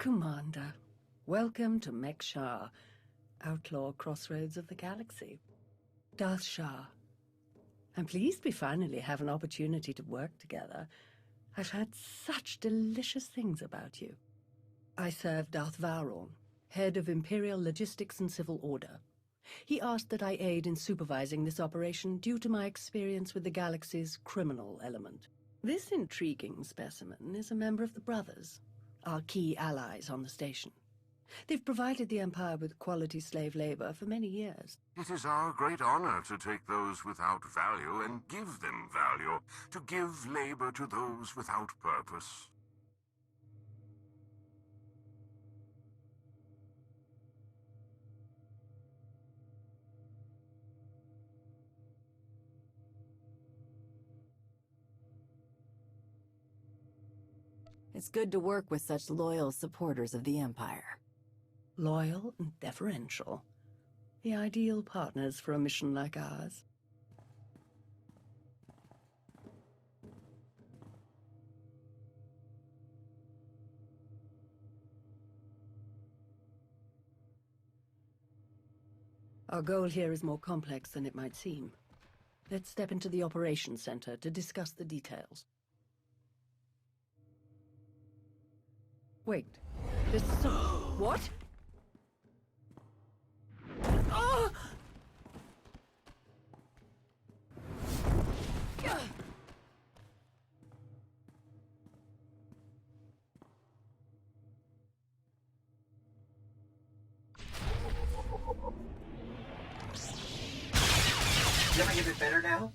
Commander, welcome to Mek-Shar, outlaw crossroads of the galaxy. Darth Shah. I'm pleased we finally have an opportunity to work together. I've heard such delicious things about you. I serve Darth Vowrawn, head of Imperial Logistics and Civil Order. He asked that I aid in supervising this operation due to my experience with the galaxy's criminal element. This intriguing specimen is a member of the Brothers, our key allies on the station. They've provided the Empire with quality slave labor for many years. It is our great honor to take those without value and give them value, to give labor to those without purpose. It's good to work with such loyal supporters of the Empire. Loyal and deferential. The ideal partners for a mission like ours. Our goal here is more complex than it might seem. Let's step into the operations center to discuss the details. Wait, there's some... What? Oh! Is that make it better now?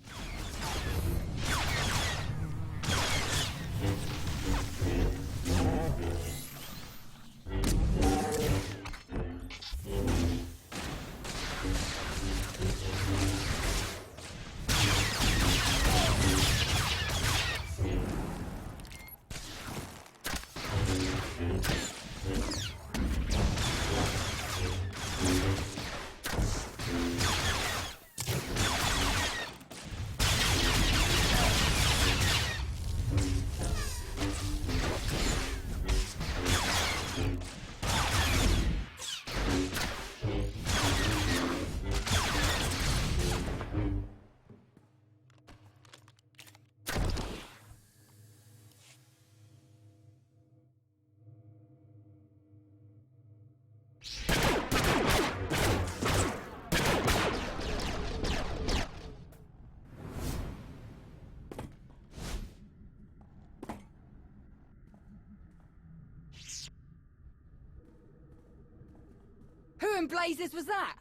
Who in blazes was that?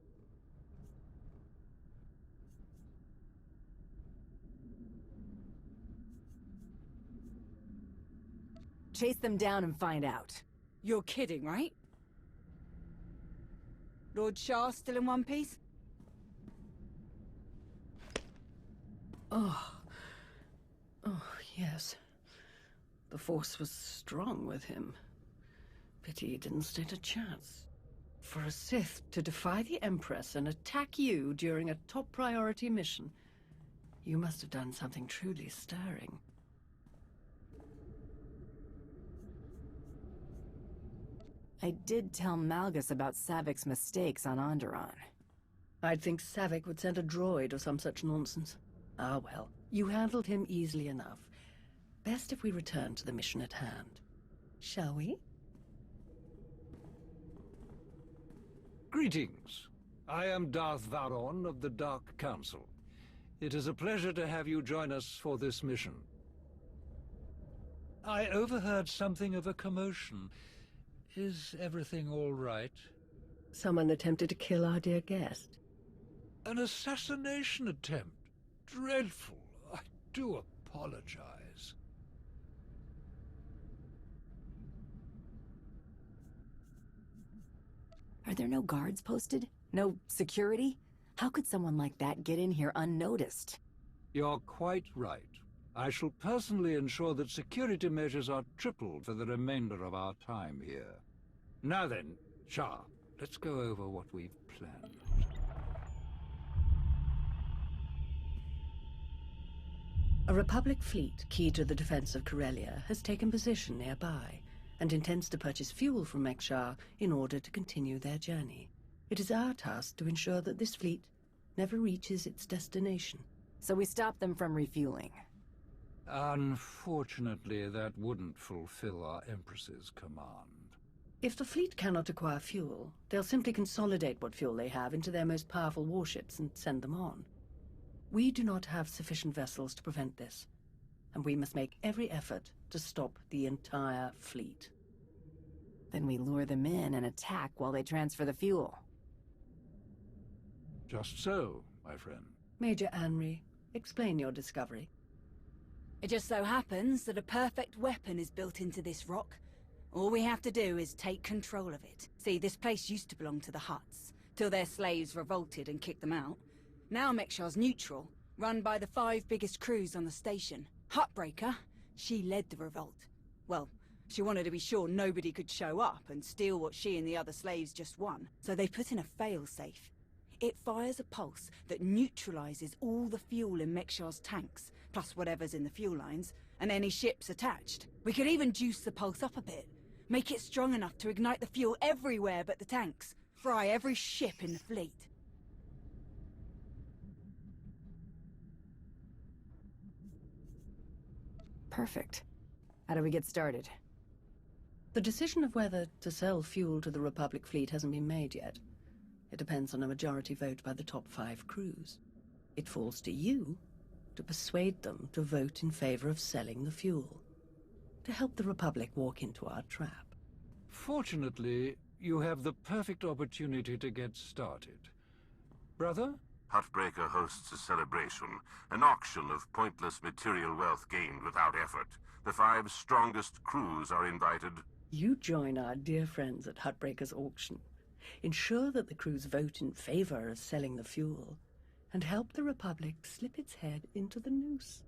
Chase them down and find out. You're kidding, right? Lord Shah still in one piece? Oh, yes. The Force was strong with him. Pity he didn't stand a chance. For a Sith to defy the Empress and attack you during a top priority mission, you must have done something truly stirring. I did tell Malgus about Savik's mistakes on Onderon. I'd think Savik would send a droid or some such nonsense. Ah well, you handled him easily enough. Best if we return to the mission at hand. Shall we? Greetings. I am Darth Vowrawn of the Dark Council. It is a pleasure to have you join us for this mission. I overheard something of a commotion. Is everything all right? Someone attempted to kill our dear guest. An assassination attempt? Dreadful. I do apologize. Are there no guards posted? No security? How could someone like that get in here unnoticed? You're quite right. I shall personally ensure that security measures are tripled for the remainder of our time here. Now then, Shah, let's go over what we've planned. A Republic fleet key to the defense of Corellia has taken position nearby. and intends to purchase fuel from Mek-Shar in order to continue their journey. It is our task to ensure that this fleet never reaches its destination. So we stop them from refueling. Unfortunately, that wouldn't fulfill our Empress's command. If the fleet cannot acquire fuel, they'll simply consolidate what fuel they have into their most powerful warships and send them on. We do not have sufficient vessels to prevent this, and we must make every effort to stop the entire fleet. Then we lure them in and attack while they transfer the fuel. Just so, my friend. Major Anri, explain your discovery. It just so happens that a perfect weapon is built into this rock. All we have to do is take control of it. See, this place used to belong to the Hutts, till their slaves revolted and kicked them out. Now Mek-Shar's neutral, run by the 5 biggest crews on the station. Huttbreaker, she led the revolt. Well, she wanted to be sure nobody could show up and steal what she and the other slaves just won. So they put in a fail-safe. It fires a pulse that neutralizes all the fuel in Mek-Shar's tanks, plus whatever's in the fuel lines, and any ships attached. We could even juice the pulse up a bit. Make it strong enough to ignite the fuel everywhere but the tanks. Fry every ship in the fleet. Perfect. How do we get started? The decision of whether to sell fuel to the Republic fleet hasn't been made yet. It depends on a majority vote by the top 5 crews. It falls to you to persuade them to vote in favor of selling the fuel, to help the Republic walk into our trap. Fortunately, you have the perfect opportunity to get started. Brother? Huttbreaker hosts a celebration, an auction of pointless material wealth gained without effort. The 5 strongest crews are invited. You join our dear friends at Huttbreaker's auction. Ensure that the crews vote in favor of selling the fuel, and help the Republic slip its head into the noose.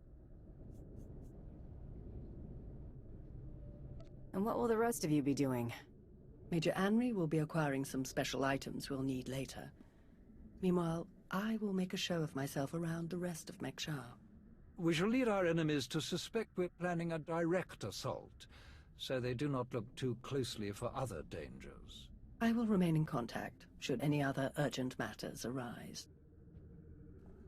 And what will the rest of you be doing? Major Anri will be acquiring some special items we'll need later. Meanwhile, I will make a show of myself around the rest of Mek-Shar. We shall lead our enemies to suspect we're planning a direct assault, so they do not look too closely for other dangers. I will remain in contact, should any other urgent matters arise.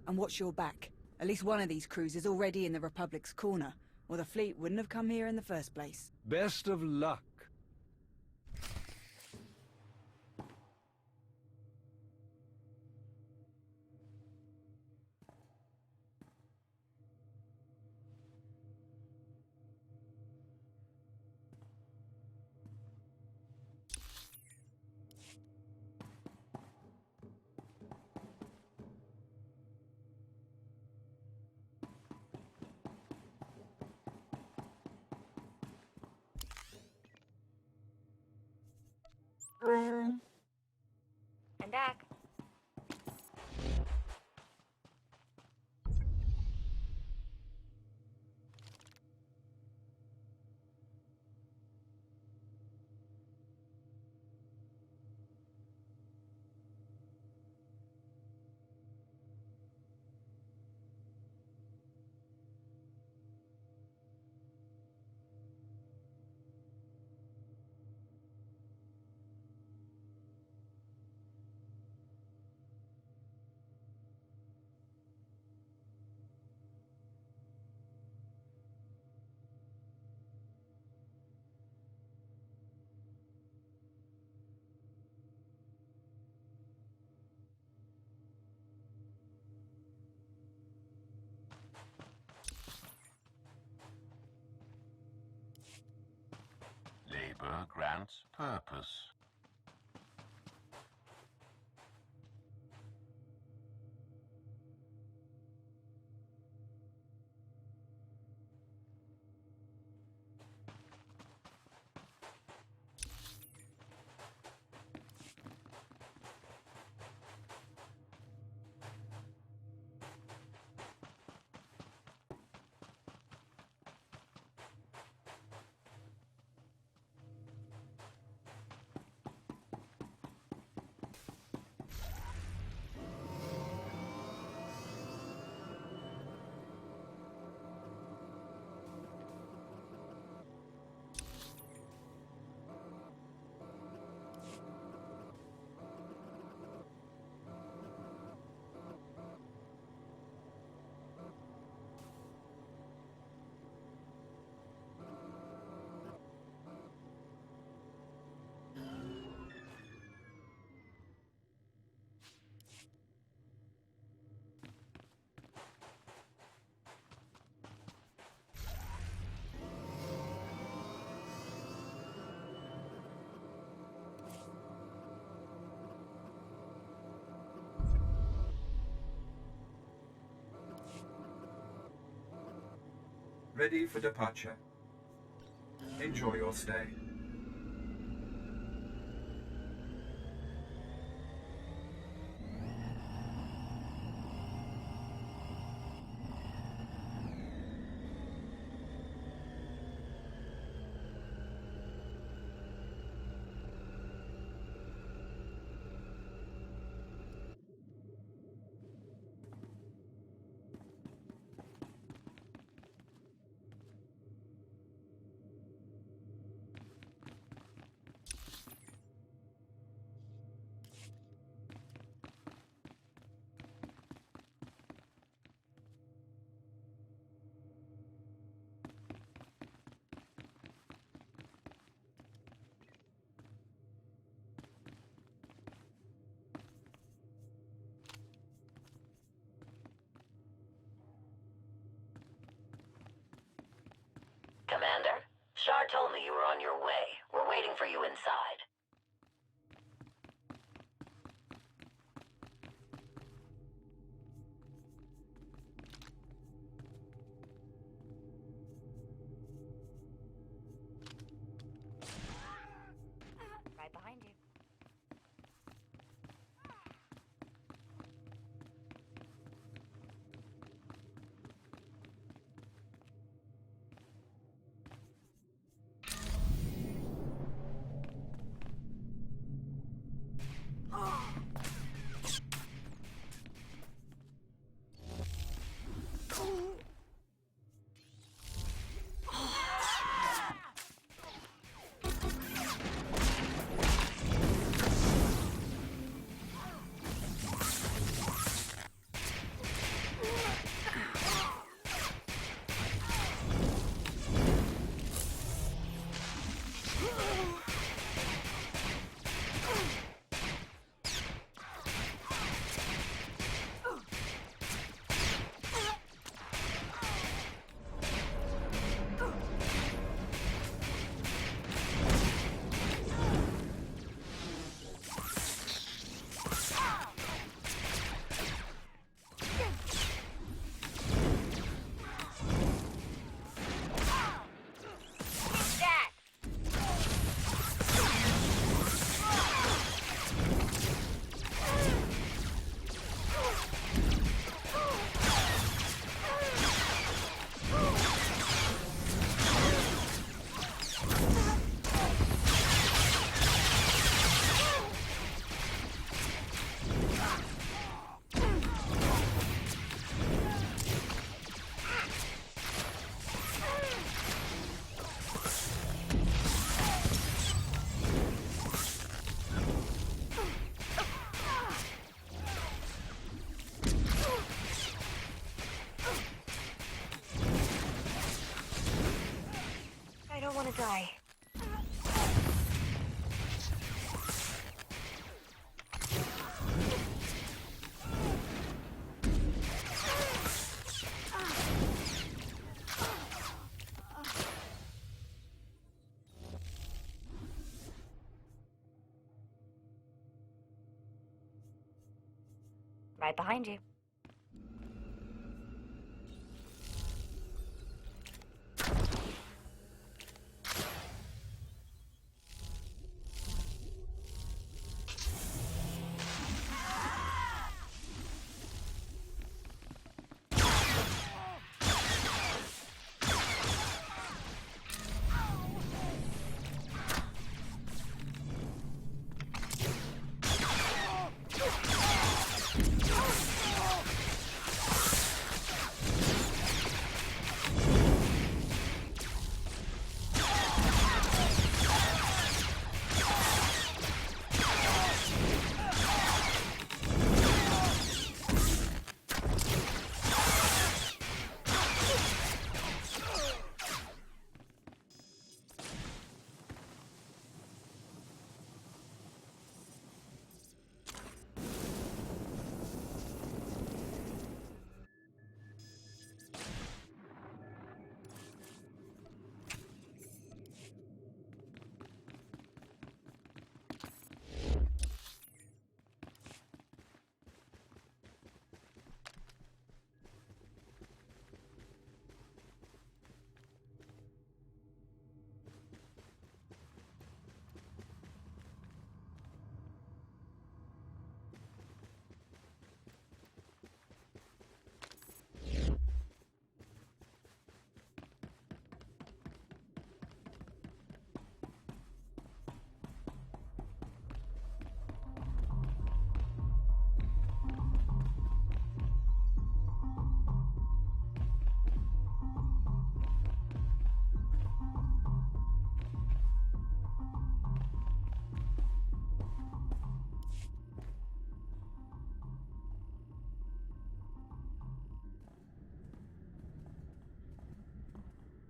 And watch your back. At least one of these crews is already in the Republic's corner, or the fleet wouldn't have come here in the first place. Best of luck. I'm back. Labor grants purpose. ready for departure. Enjoy your stay. Commander, Shar told me you were on your way. We're waiting for you inside. Right behind you. I don't want to die. Right behind you.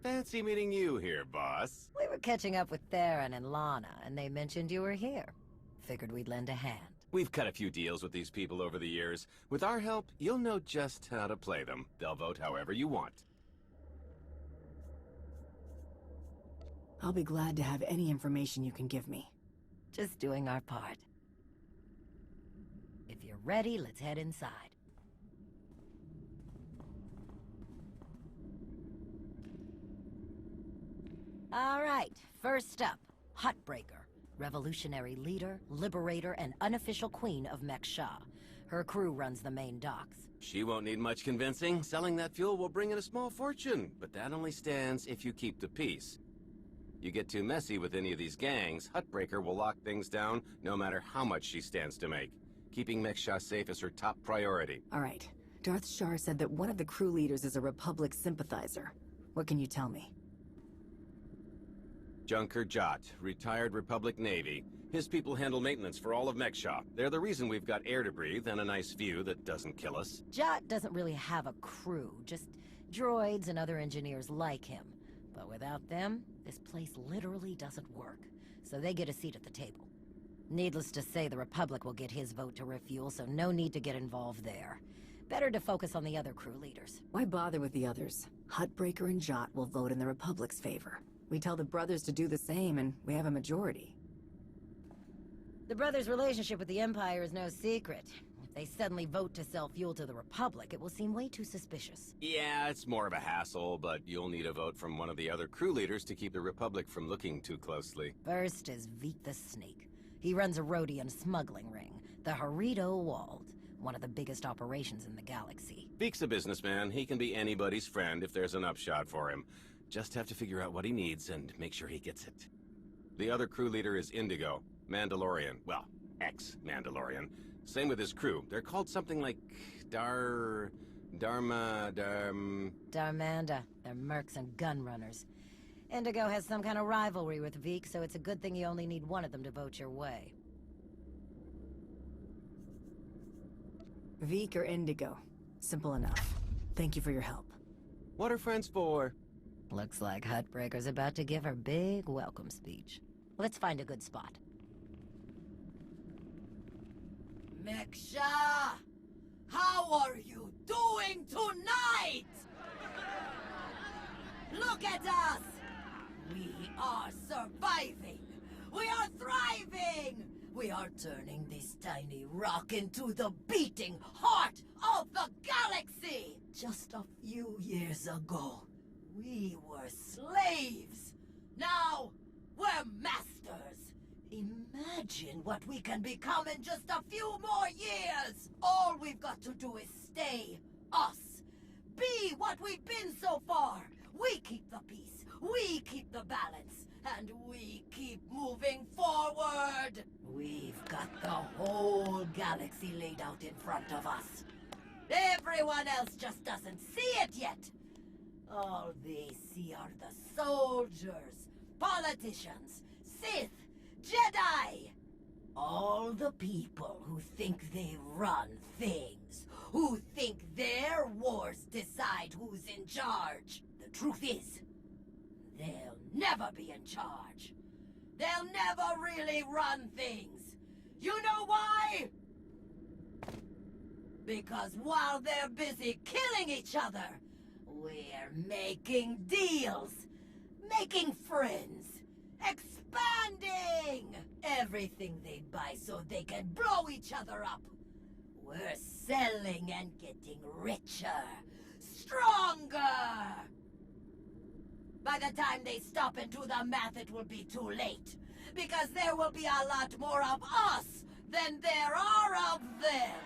Fancy meeting you here, boss. We were catching up with Theron and Lana, and they mentioned you were here. Figured we'd lend a hand. We've cut a few deals with these people over the years. With our help, you'll know just how to play them. They'll vote however you want. I'll be glad to have any information you can give me. Just doing our part. If you're ready, let's head inside. All right, first up, Huttbreaker. Revolutionary leader, liberator, and unofficial queen of Mek-Sha. Her crew runs the main docks. She won't need much convincing. Selling that fuel will bring in a small fortune, but that only stands if you keep the peace. You get too messy with any of these gangs, Huttbreaker will lock things down no matter how much she stands to make. Keeping Mek-Sha safe is her top priority. All right, Darth Shar said that one of the crew leaders is a Republic sympathizer. What can you tell me? Junker Jot, retired Republic Navy. His people handle maintenance for all of Mek-Sha. They're the reason we've got air to breathe and a nice view that doesn't kill us. Jot doesn't really have a crew, just droids and other engineers like him. But without them, this place literally doesn't work. So they get a seat at the table. Needless to say, the Republic will get his vote to refuel, so no need to get involved there. Better to focus on the other crew leaders. Why bother with the others? Huttbreaker and Jot will vote in the Republic's favor. We tell the brothers to do the same, and we have a majority. The brothers' relationship with the Empire is no secret. If they suddenly vote to sell fuel to the Republic, it will seem way too suspicious. Yeah, it's more of a hassle, but you'll need a vote from one of the other crew leaders to keep the Republic from looking too closely. First is Veek the Snake. He runs a Rhodian smuggling ring, the Harrido Wald, one of the biggest operations in the galaxy. Veek's a businessman. He can be anybody's friend if there's an upshot for him. Just have to figure out what he needs and make sure he gets it. The other crew leader is Indigo, Mandalorian. Well, ex-Mandalorian. Same with his crew. They're called something like Darmanda. They're mercs and gun runners. Indigo has some kind of rivalry with Veek, so it's a good thing you only need one of them to vote your way. Veek or Indigo. Simple enough. Thank you for your help. What are friends for? Looks like Huttbreaker's about to give her big welcome speech. Let's find a good spot. Mek-Sha! How are you doing tonight? Look at us! We are surviving! We are thriving! We are turning this tiny rock into the beating heart of the galaxy! Just a few years ago, we were slaves. Now, we're masters. Imagine what we can become in just a few more years. All we've got to do is stay us. Be what we've been so far. We keep the peace. We keep the balance. And we keep moving forward. We've got the whole galaxy laid out in front of us. Everyone else just doesn't see it yet. All they see are the soldiers, politicians, Sith, Jedi. All the people who think they run things, who think their wars decide who's in charge. The truth is, they'll never be in charge. They'll never really run things. You know why? Because while they're busy killing each other, we're making deals, making friends, expanding everything they buy so they can blow each other up. We're selling and getting richer, stronger. By the time they stop and do the math, it will be too late. Because there will be a lot more of us than there are of them.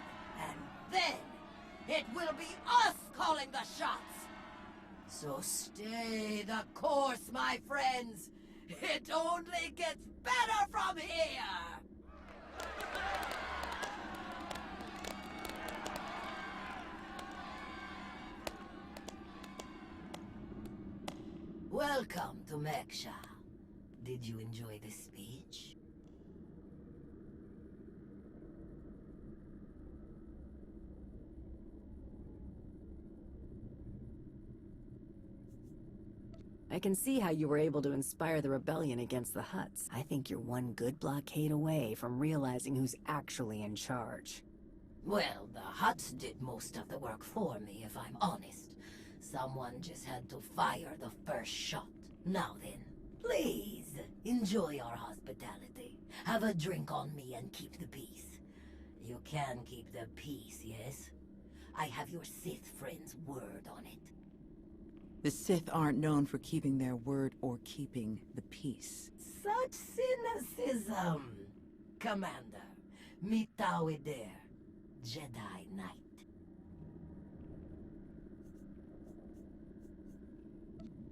And then, it will be us calling the shots. So stay the course, my friends. It only gets better from here. Welcome to Mek-Sha. Did you enjoy this speech? I can see how you were able to inspire the rebellion against the Hutts. I think you're one good blockade away from realizing who's actually in charge. Well, the Hutts did most of the work for me, if I'm honest. Someone just had to fire the first shot. Now then, please, enjoy our hospitality. Have a drink on me and keep the peace. You can keep the peace, yes? I have your Sith friend's word on it. The Sith aren't known for keeping their word or keeping the peace. Such cynicism! Commander, Mitaw Eder, Jedi Knight.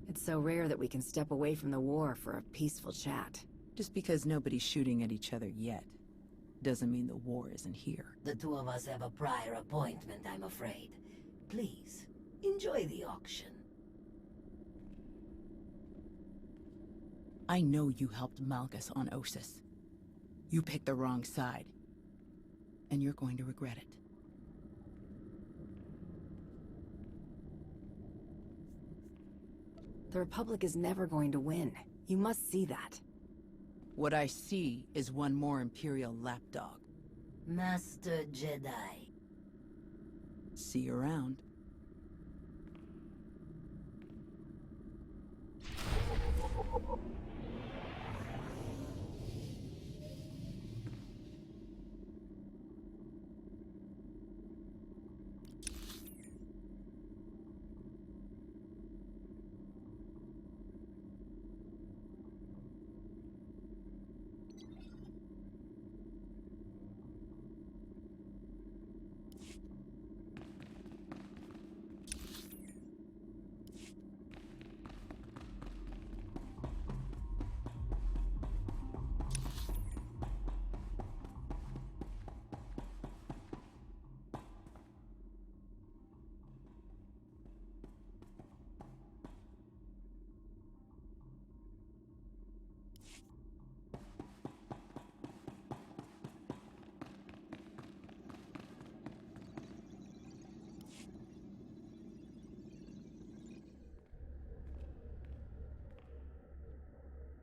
It's so rare that we can step away from the war for a peaceful chat. Just because nobody's shooting at each other yet, doesn't mean the war isn't here. The two of us have a prior appointment, I'm afraid. Please, enjoy the auction. I know you helped Malgus on Ossus. You picked the wrong side. And you're going to regret it. The Republic is never going to win. You must see that. What I see is one more Imperial lapdog. Master Jedi. See you around.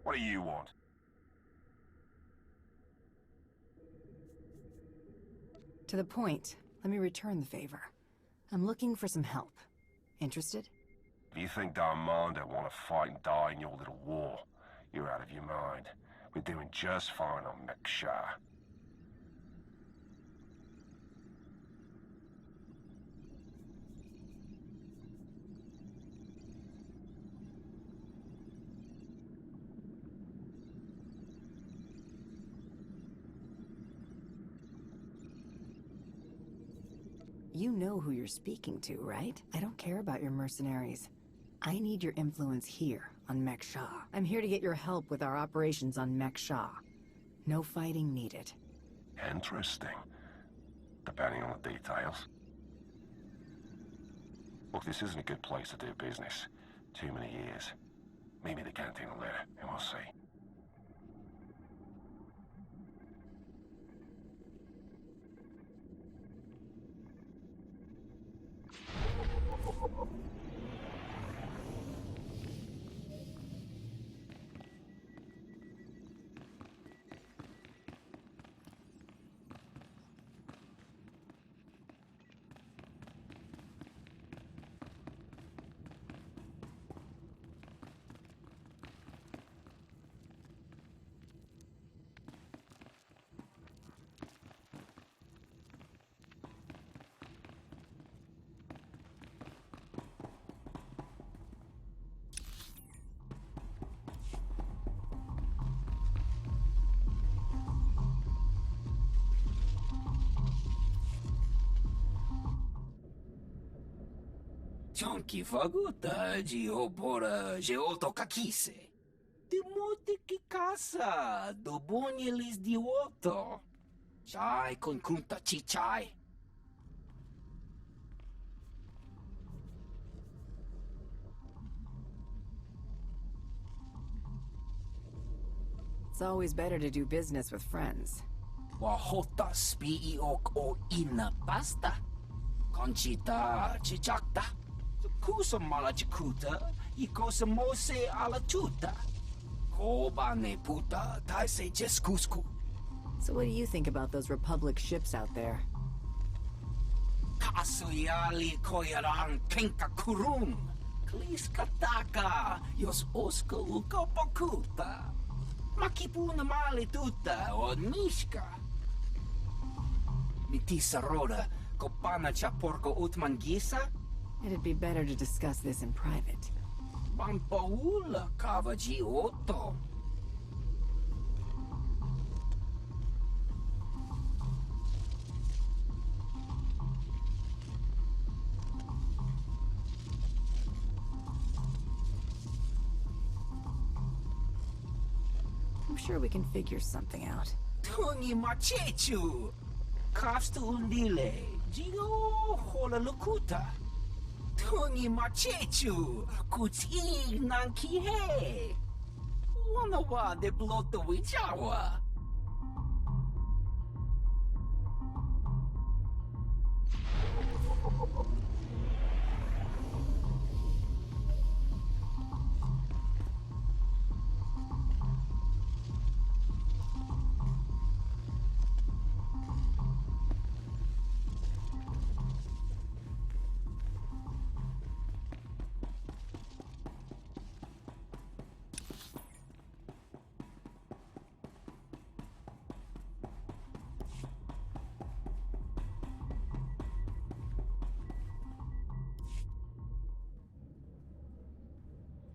What do you want? To the point, let me return the favor. I'm looking for some help. Interested? If you think Darmanda want to fight and die in your little war, you're out of your mind. We're doing just fine on Mek-Sha. You know who you're speaking to, right? I don't care about your mercenaries. I need your influence here, on Mek-Sha. I'm here to get your help with our operations on Mek-Sha. No fighting needed. Interesting. Depending on the details. Look, this isn't a good place to do business. Too many years. Meet me at the canteen later, and we'll see. Chonki faguta geopora geotoka kise. Demote que caça do bonhelis de otto. Chai con kunta chichai. It's always better to do business with friends. Wahota spiiok o ina pasta. Conchita chichakta. Kusa malachakuta, ikosa mose ala tuta. Kobane puta, taise jeskusku. So what do you think about those Republic ships out there? Kasuyali koyaran kenka kurun. Kliskataka, yos oska ukapakuta. Makipuna mali tuta o nishka. Mitisa roda, kopana chaporko utman gisa? It'd be better to discuss this in private. Pampaula Kavaji Otto. I'm sure we can figure something out. Tungi Machechu. Kafsta undile. Gio hola lukuta. Tungi Machechu. Kuti nankihe. Wanawa de bloto wichawa.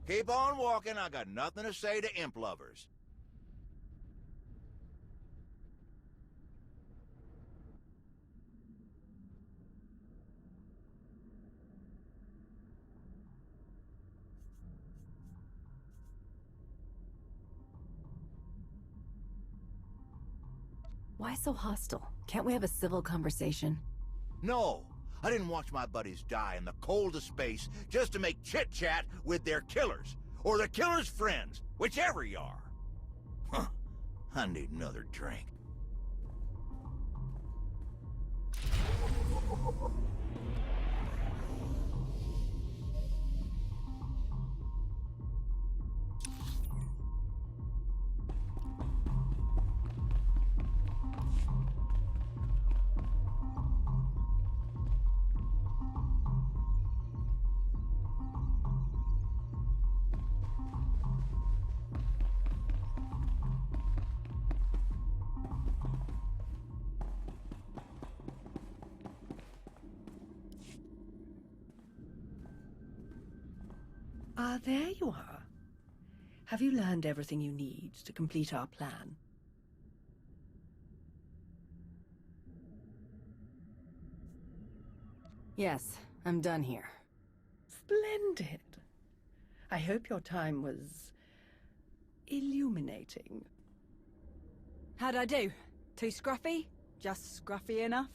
Keep on walking. I got nothing to say to imp lovers. Why so hostile? Can't we have a civil conversation? No. I didn't watch my buddies die in the cold of space just to make chit-chat with their killers. Or their killers' friends, whichever you are. Huh. I need another drink. Ah, there you are. Have you learned everything you need to complete our plan? Yes, I'm done here. Splendid. I hope your time was illuminating. How'd I do? Too scruffy? Just scruffy enough?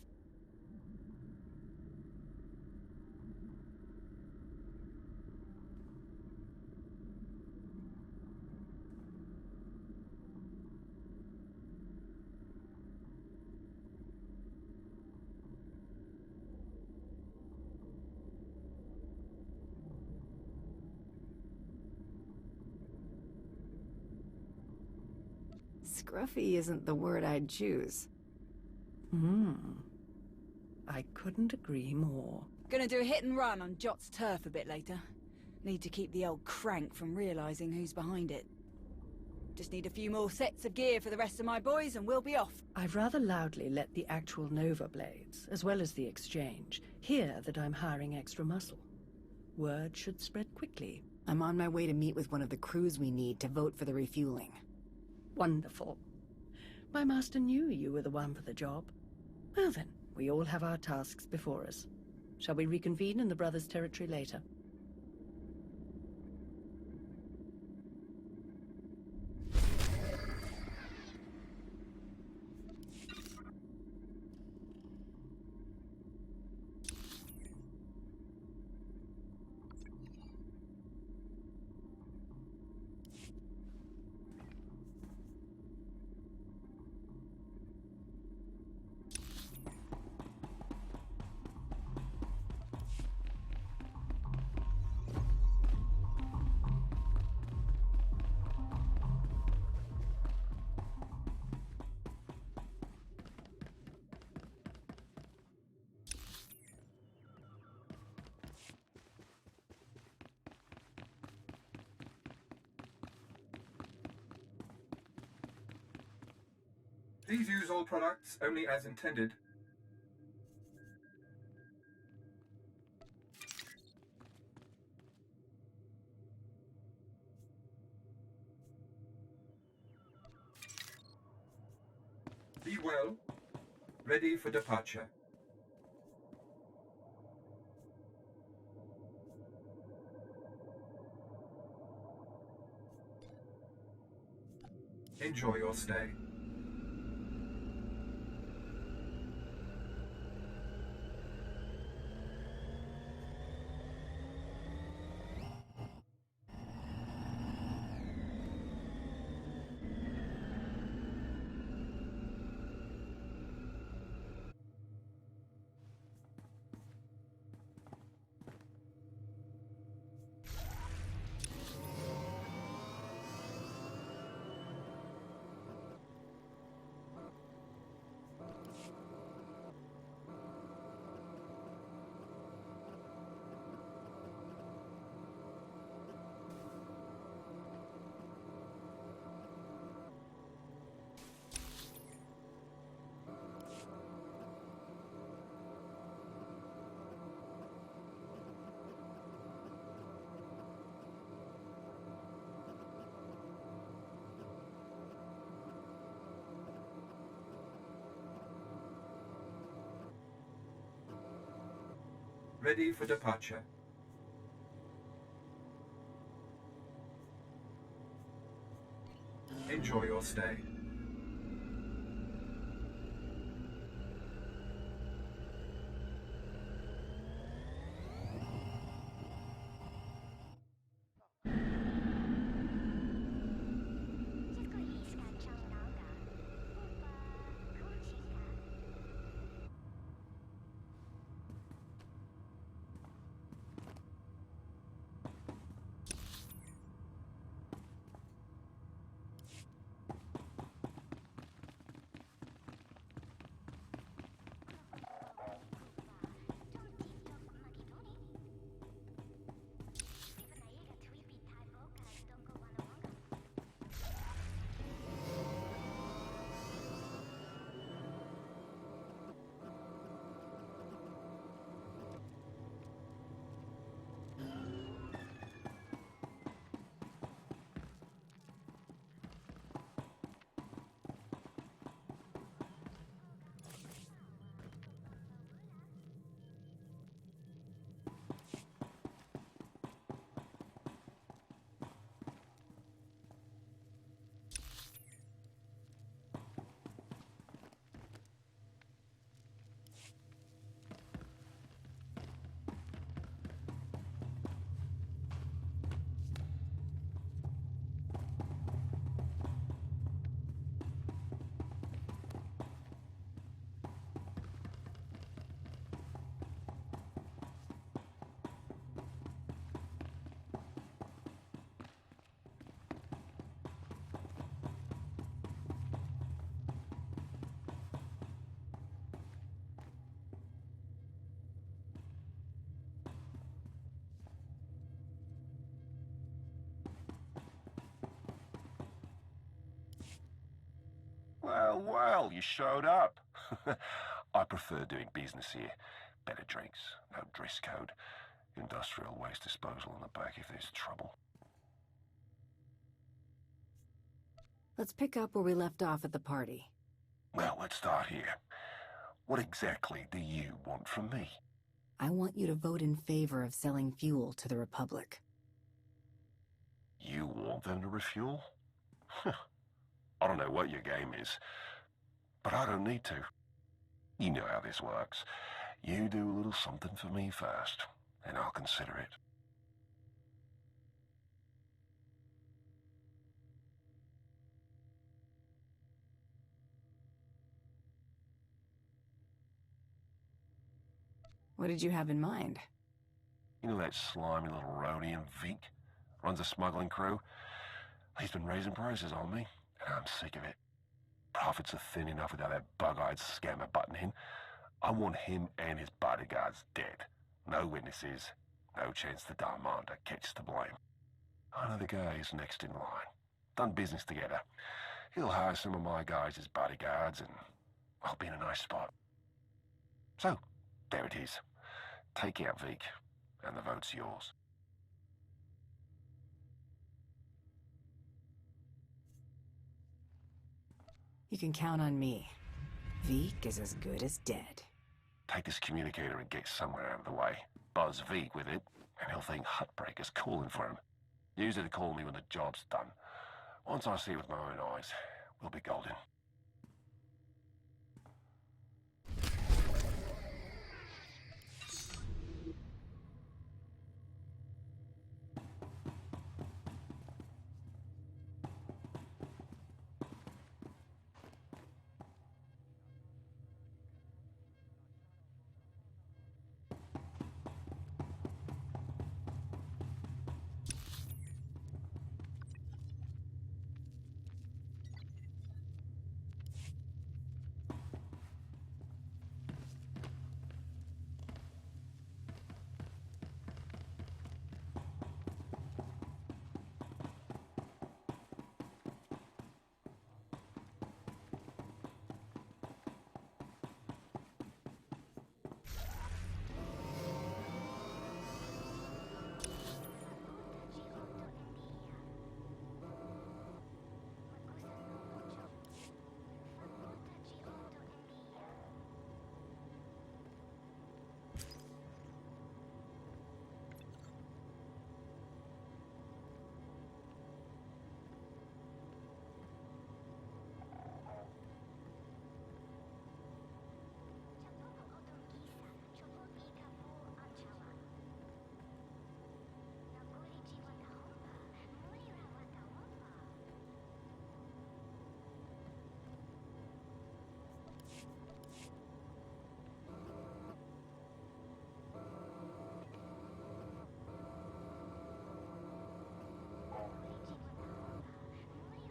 Scruffy isn't the word I'd choose. I couldn't agree more. Gonna do a hit and run on Jot's turf a bit later. Need to keep the old crank from realizing who's behind it. Just need a few more sets of gear for the rest of my boys and we'll be off. I've rather loudly let the actual Nova Blades, as well as the Exchange, hear that I'm hiring extra muscle. Word should spread quickly. I'm on my way to meet with one of the crews we need to vote for the refueling. Wonderful. My master knew you were the one for the job. Well then, we all have our tasks before us. Shall we reconvene in the Brothers' territory later? Please use all products only as intended. Be well. Ready for departure. Enjoy your stay. Ready for departure. Enjoy your stay. Well, well, you showed up. I prefer doing business here. Better drinks, no dress code, industrial waste disposal in the back if there's trouble. Let's pick up where we left off at the party. Well, let's start here. What exactly do you want from me? I want you to vote in favor of selling fuel to the Republic. You want them to refuel? I don't know what your game is, but I don't need to. You know how this works. You do a little something for me first, and I'll consider it. What did you have in mind? You know that slimy little Rhodian Vic? Runs a smuggling crew? He's been raising prices on me, and I'm sick of it. Profits are thin enough without that bug-eyed scammer butting in. I want him and his bodyguards dead. No witnesses, no chance the Darmanda gets to blame. I know the guy who's next in line. Done business together. He'll hire some of my guys as bodyguards, and I'll be in a nice spot. So, there it is. Take out Vic, and the vote's yours. You can count on me. Veek is as good as dead. Take this communicator and get somewhere out of the way. Buzz Veek with it, and he'll think Hutbreaker's calling for him. Use it to call me when the job's done. Once I see it with my own eyes, we'll be golden.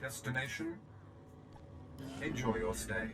Destination? Enjoy your stay.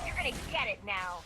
You're gonna get it now.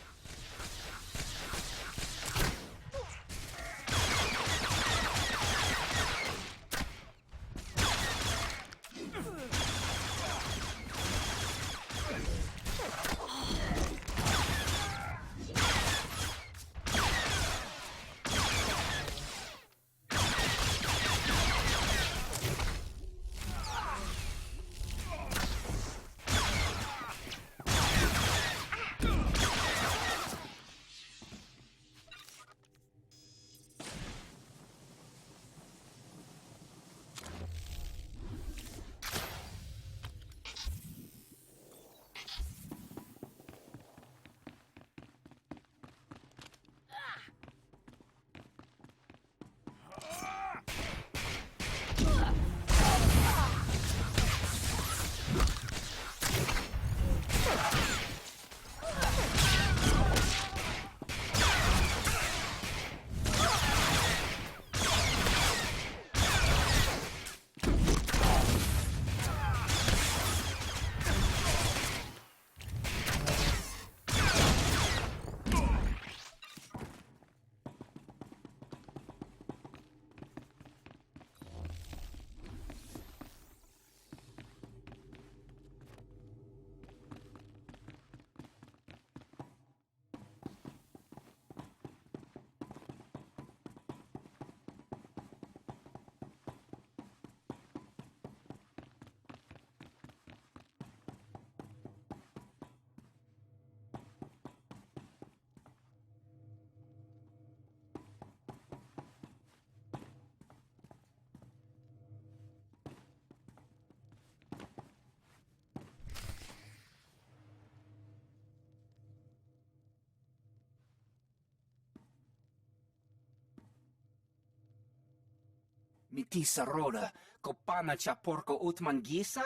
Mitisa roda, kopana cha porco utman gisa?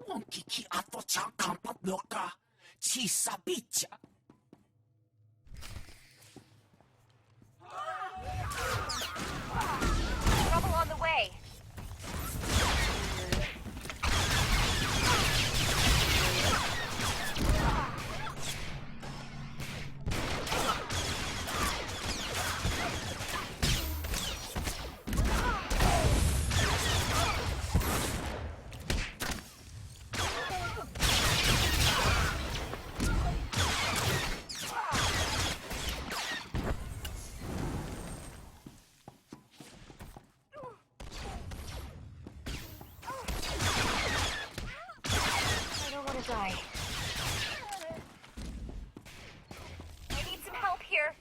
Wonkiki ato cha kampat loka, chisa bicha. Trouble on the way. Die. I need some help here.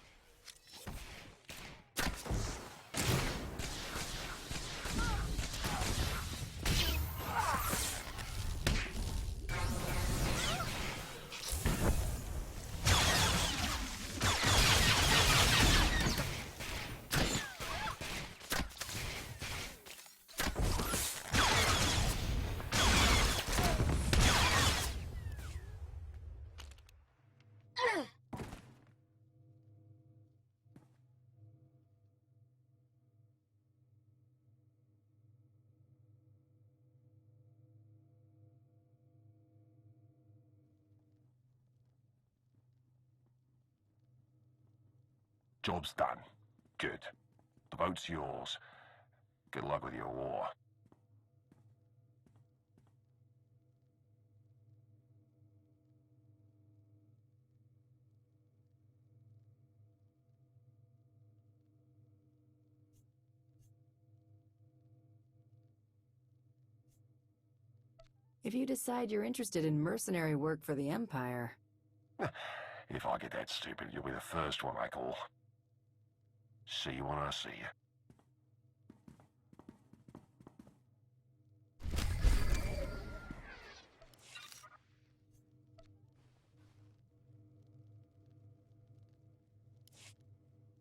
Job's done. Good. The boat's yours. Good luck with your war. If you decide you're interested in mercenary work for the Empire... If I get that stupid, you'll be the first one I call. See you when I see you.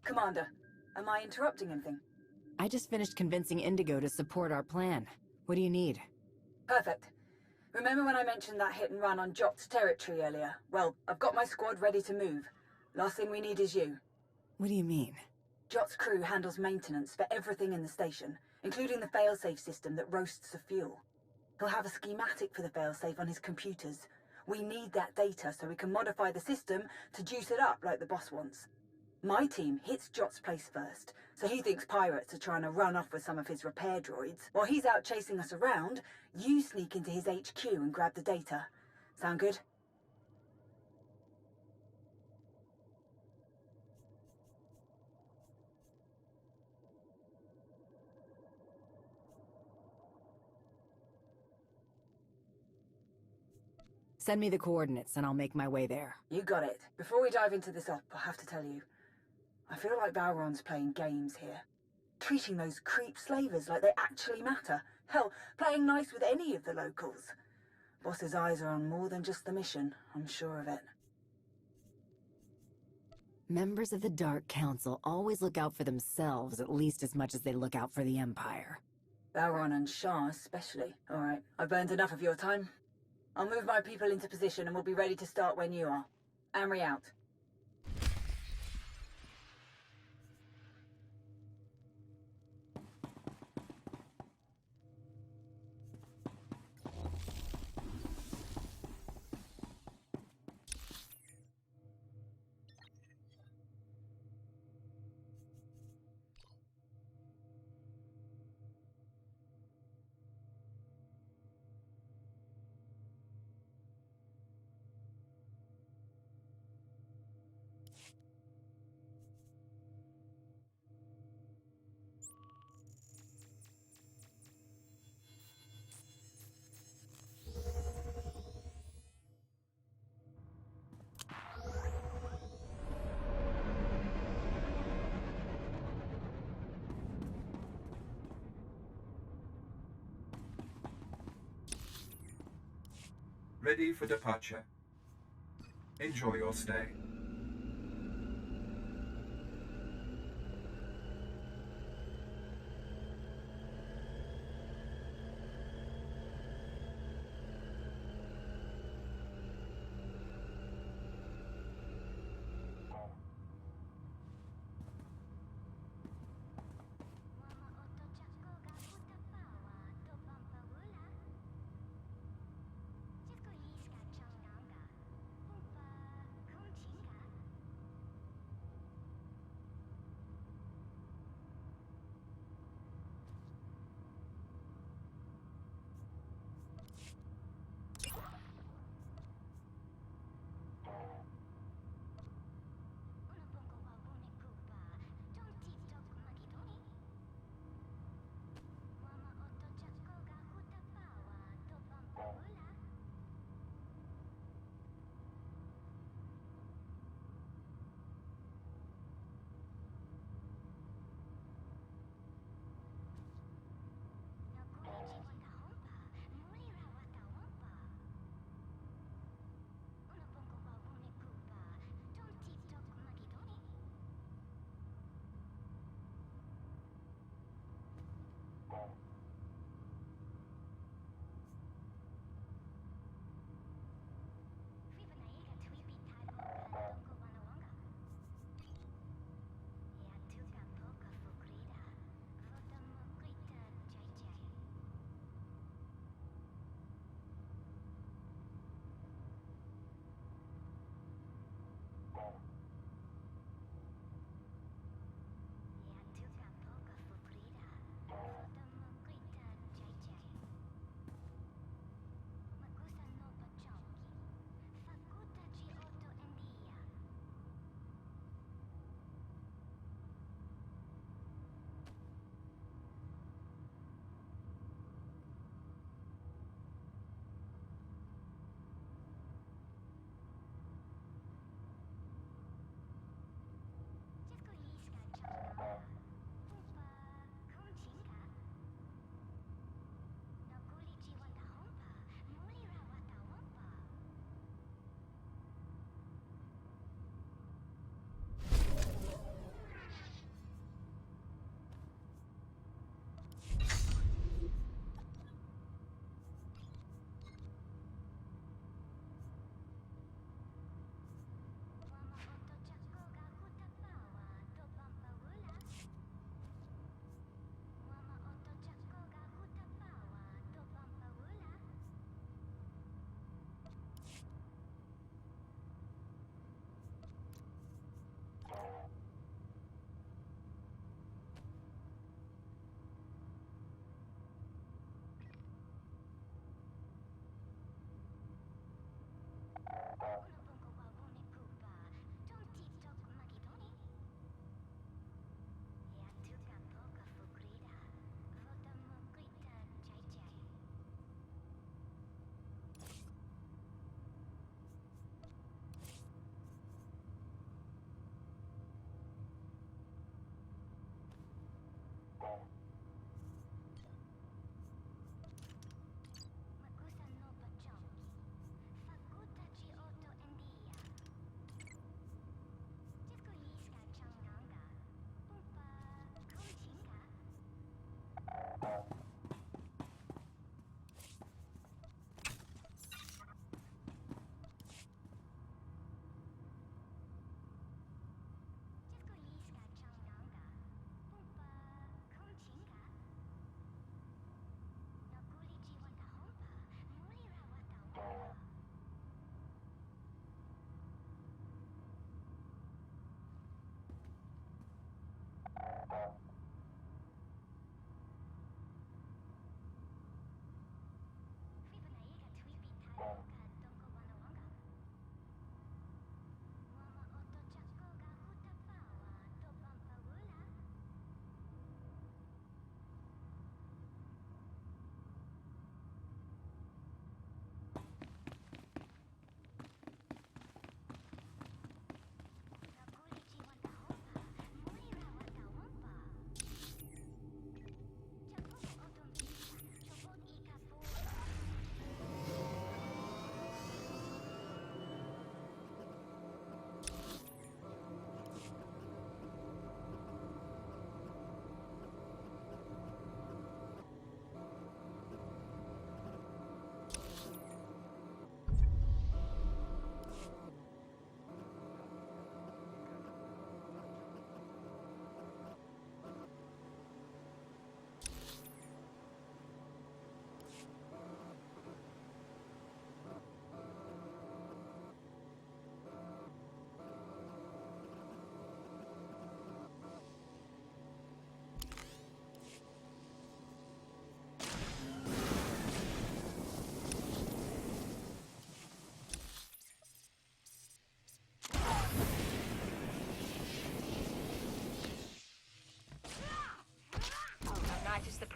Commander, am I interrupting anything? I just finished convincing Indigo to support our plan. What do you need? Perfect. Remember when I mentioned that hit and run on Jot's territory earlier? Well, I've got my squad ready to move. Last thing we need is you. What do you mean? Jot's crew handles maintenance for everything in the station, including the failsafe system that roasts the fuel. He'll have a schematic for the failsafe on his computers. We need that data so we can modify the system to juice it up like the boss wants. My team hits Jot's place first, so he thinks pirates are trying to run off with some of his repair droids. While he's out chasing us around, you sneak into his HQ and grab the data. Sound good? Send me the coordinates and I'll make my way there. You got it. Before we dive into this op, I have to tell you, I feel like Balron's playing games here. Treating those creep slavers like they actually matter. Hell, playing nice with any of the locals. Boss's eyes are on more than just the mission, I'm sure of it. Members of the Dark Council always look out for themselves at least as much as they look out for the Empire. Balron and Shah especially. Alright, I've burned enough of your time. I'll move my people into position and we'll be ready to start when you are. Amory out. Ready for departure. Enjoy your stay.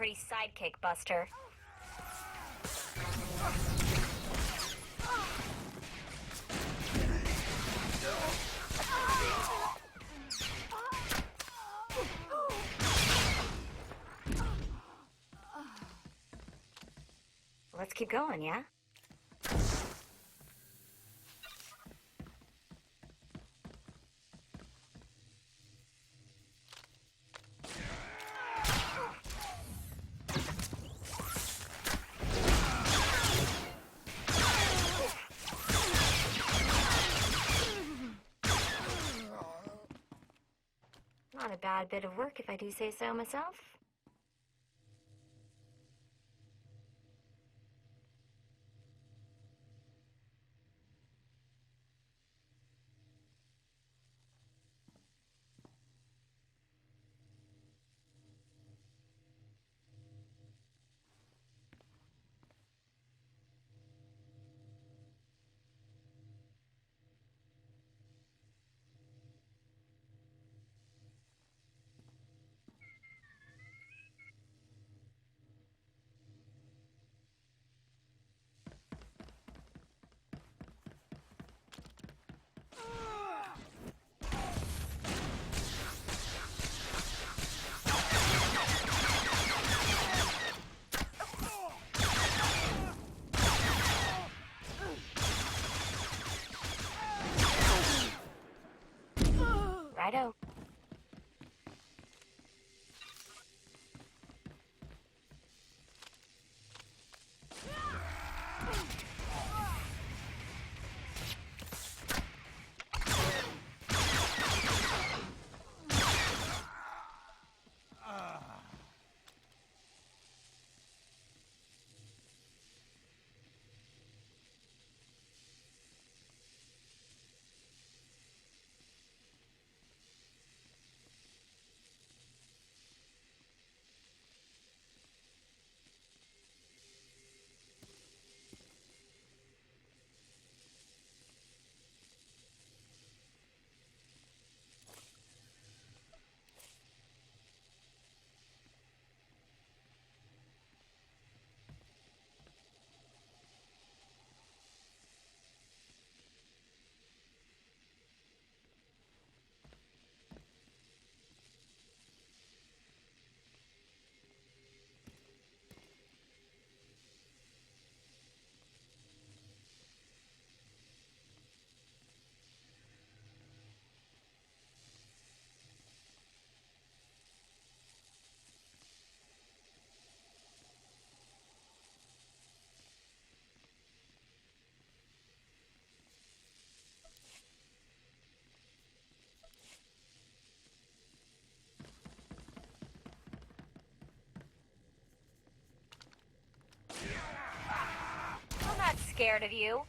celebrity sidekick, Buster. Let's keep going, yeah? Not a bad bit of work, if I do say so myself. Righto. I'm not scared of you.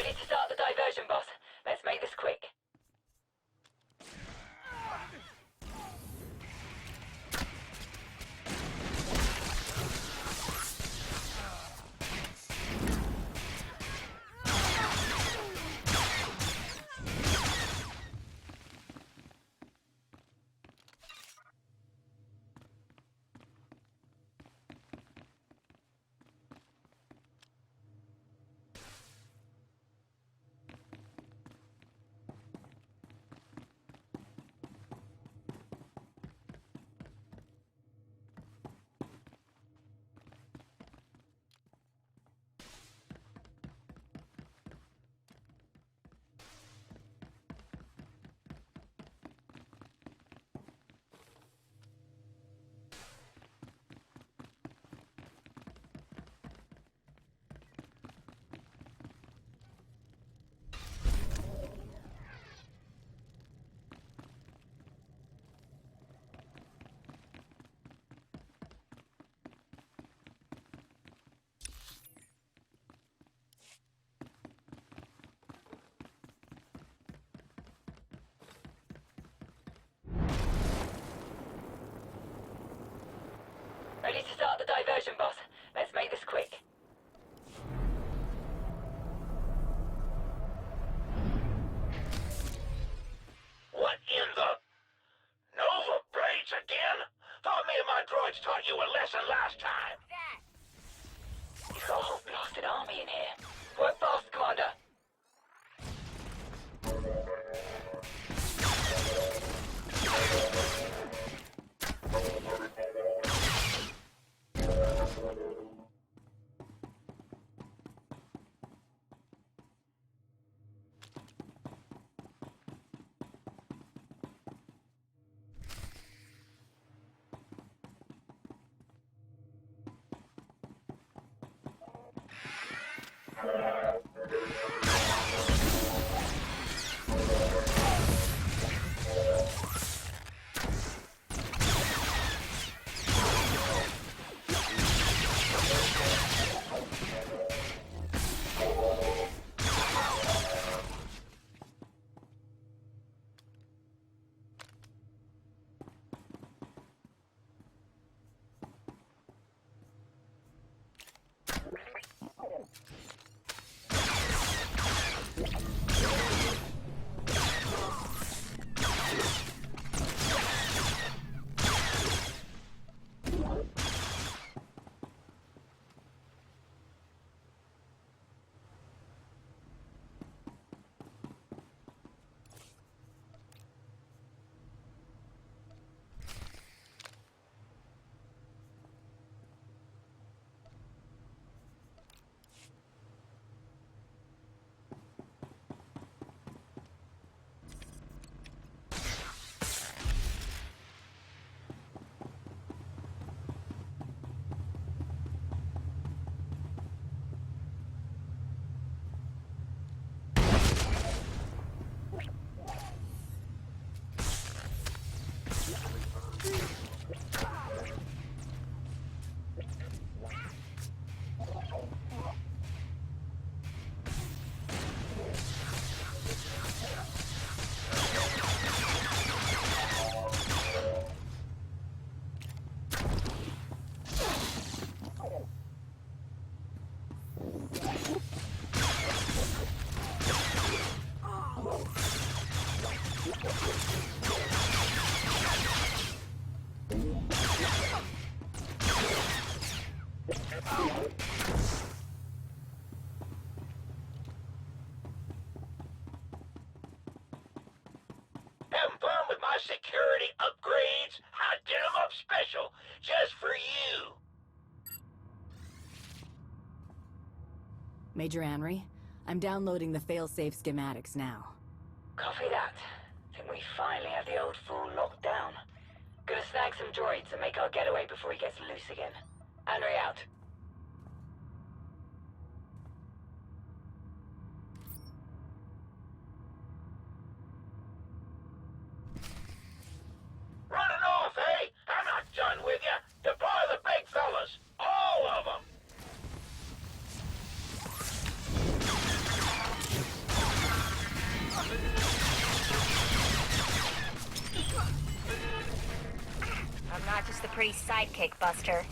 Ready to start the diversion, boss. Let's make this quick. Ready to start the diversion, boss. Let's make this quick. What in the... Nova Blades again? Thought me and my droids taught you a lesson last time. You've got a whole blasted army in here. Work fast, Commander. Having fun with my security upgrades? I did them up special, just for you. Major Anry, I'm downloading the failsafe schematics now. Copy that. Think we finally have the old fool locked down. Gonna snag some droids and make our getaway before he gets loose again. Henry out. Running off, eh? I'm not done with you. Deploy the big fellas. All of them. pretty sidekick, Buster.